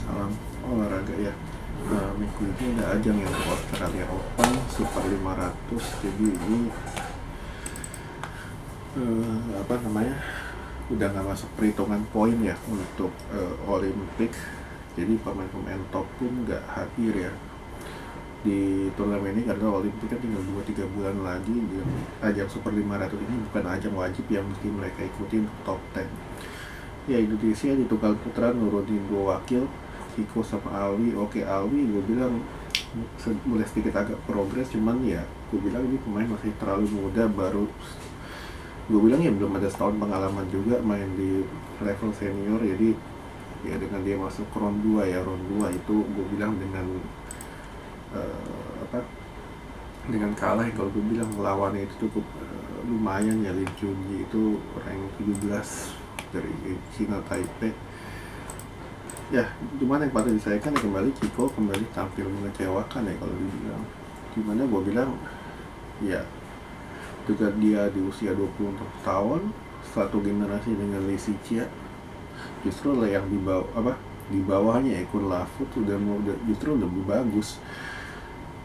Salam olahraga ya. Minggu ini ada ajang yang Australia Open Super 500. Jadi ini udah nggak masuk perhitungan poin ya untuk Olimpik. Jadi pemain-pemain top pun nggak hadir ya di turnamen ini karena Olimpik kan tinggal 2-3 bulan lagi. Dan ajang Super 500 ini bukan ajang wajib yang mesti mereka ikutin top 10. Ya, Indonesia di tunggal putra nurunin 2 wakil, Kiko sama Alwi. Oke, Alwi gue bilang boleh sedikit agak progres, cuman ya gue bilang ini pemain masih terlalu muda, baru gue bilang ya belum ada setahun pengalaman juga main di level senior. Jadi ya dengan dia masuk round 2 itu gue bilang dengan dengan kalah, kalau gue bilang lawannya itu cukup lumayan ya. Lin Junyi itu rank 17 dari China Taipei ya. Cuman yang patut disayangkan ya kembali Kiko kembali tampil mengecewakan ya kalau dibilang. Dimana gue bilang ya juga dia di usia 20 tahun, satu generasi dengan Li Xijia, justru lah yang di bawahnya ya Kun Lafut udah justru lebih bagus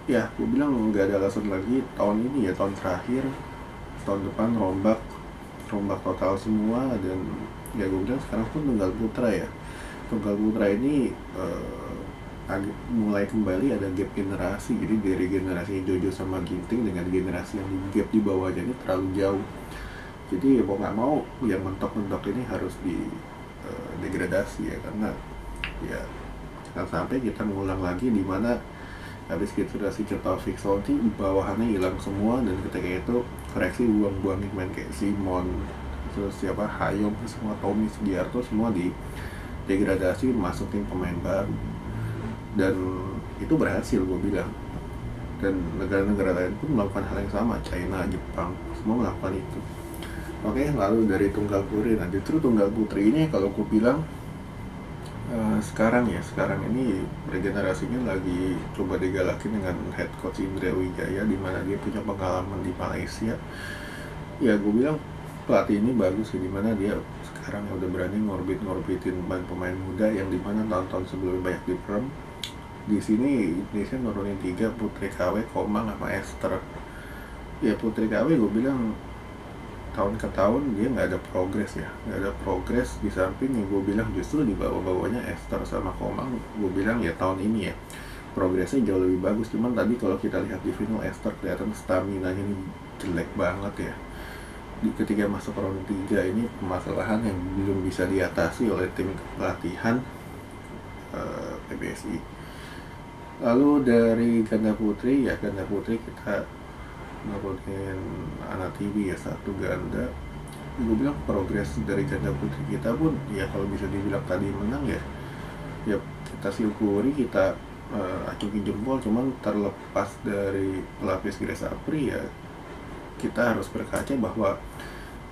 ya. Gue bilang nggak ada alasan lagi tahun ini ya, tahun terakhir, tahun depan rombak total semua. Dan ya gue bilang sekarang pun tunggal putra ini mulai kembali ada gap generasi. Jadi dari generasi Jojo sama Ginting dengan generasi yang di gap di bawahnya ini terlalu jauh. Jadi ya mau nggak mau yang mentok ini harus di degradasi ya, karena ya jangan sampai kita ngulang lagi di mana habis gitu si Taufik Solti bawahannya hilang semua, dan ketika itu koreksi buang-buangin main kayak Simon, terus siapa Hayong, semua Tommy Sugiarto semua di degradasi, masukin pemain baru, dan itu berhasil gue bilang. Dan negara-negara lain pun melakukan hal yang sama, China, Jepang, semua melakukan itu. Oke, lalu dari tunggal putri, nah justru tunggal putri ini kalau gue bilang sekarang ini regenerasinya lagi coba digalakin dengan head coach Indra Wijaya, di mana dia punya pengalaman di Malaysia. Ya gue bilang pelatih ini bagus ya, dimana dia sekarang udah berani ngorbitin pemain muda yang dimana tahun-tahun sebelumnya banyak diperem. Di sini Indonesia nurunin 3, Putri KW, Komang sama Esther. Ya Putri KW gue bilang tahun ke tahun dia nggak ada progres di samping yang gue bilang justru di bawahnya Esther sama Komang. Gue bilang ya tahun ini ya progresnya jauh lebih bagus. Cuman tadi kalau kita lihat di final, Esther kelihatan stamina ini jelek banget ya. Ketika masuk round 3 ini permasalahan yang belum bisa diatasi oleh tim pelatihan PBSI. Lalu dari ganda putri kita nurunin Ana TV ya, 1 ganda. Gue bilang progres dari ganda putri kita pun ya kalau bisa dibilang tadi menang ya kita syukuri, kita acungi jempol. Cuman terlepas dari pelapis Grace Apri ya kita harus berkaca bahwa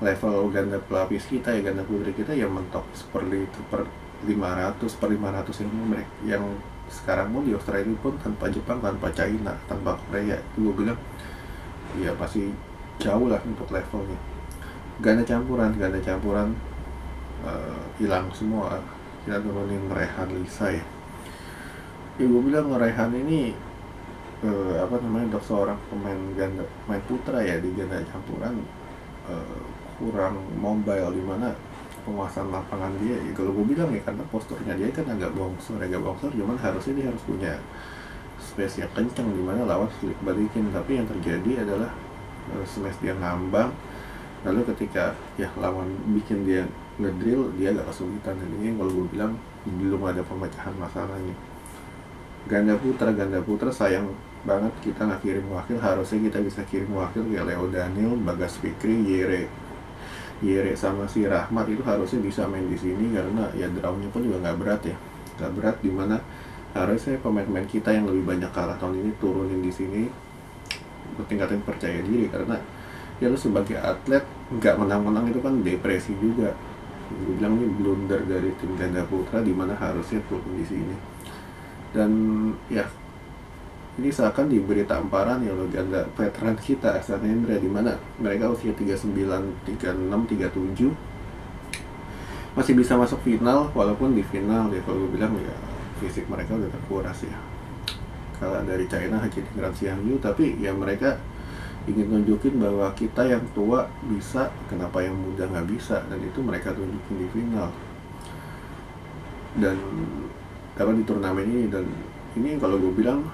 level ganda pelapis kita ya, ganda putri kita yang mentok seperti per 500 yang sekarang pun di Australia pun tanpa Jepang, tanpa China, tanpa Korea, itu gue bilang ya masih jauh lah untuk levelnya. Ganda campuran hilang semua. Kita turunin Rehan Lisa ya. Gue bilang Rehan ini untuk seorang pemain putra ya di ganda campuran kurang mobile, dimana penguasaan lapangan dia ya, kalau gue bilang ya karena posturnya dia kan agak bongsor, cuman harusnya dia harus punya space yang kencang dimana lawan sulit balikin. Tapi yang terjadi adalah smash dia ngambang, lalu ketika ya lawan bikin dia ngedrill dia agak kesulitan. Jadi kalau gue bilang belum ada pemecahan masalahnya. Ganda putra sayang banget kita nggak kirim wakil. Harusnya kita bisa kirim wakil kayak Leo Daniel, Bagas Fikri, Yere sama si Rahmat, itu harusnya bisa main di sini karena ya drawnya pun juga nggak berat, dimana harusnya pemain-pemain kita yang lebih banyak kalah tahun ini turunin di sini tingkatin percaya diri. Karena ya lu sebagai atlet nggak menang-menang itu kan depresi juga. Gue bilang ini blunder dari tim ganda putra, dimana harusnya turun di sini. Dan ya ini seakan diberi tamparan ya oleh ganda veteran kita Ahsan Hendra, dimana mereka usia 39, 36, 37 masih bisa masuk final. Walaupun di final ya kalau gue bilang ya fisik mereka udah terkuras ya. Kalau dari China Zhang Xiangyu, tapi ya mereka ingin nunjukin bahwa kita yang tua bisa, kenapa yang muda nggak bisa, dan itu mereka tunjukin di final dan di turnamen ini. Dan ini kalau gue bilang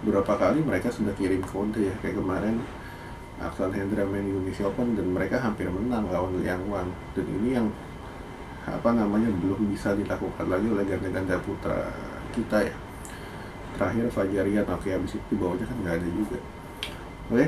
beberapa kali mereka sudah kirim kode ya, kayak kemarin Aksan Hendra main di Indonesia Open dan mereka hampir menang lawan Liang Wan, dan ini yang belum bisa dilakukan lagi oleh ganda-ganda putra kita ya. Terakhir Fajarian, oke, habis itu di bawahnya kan nggak ada juga. Oke,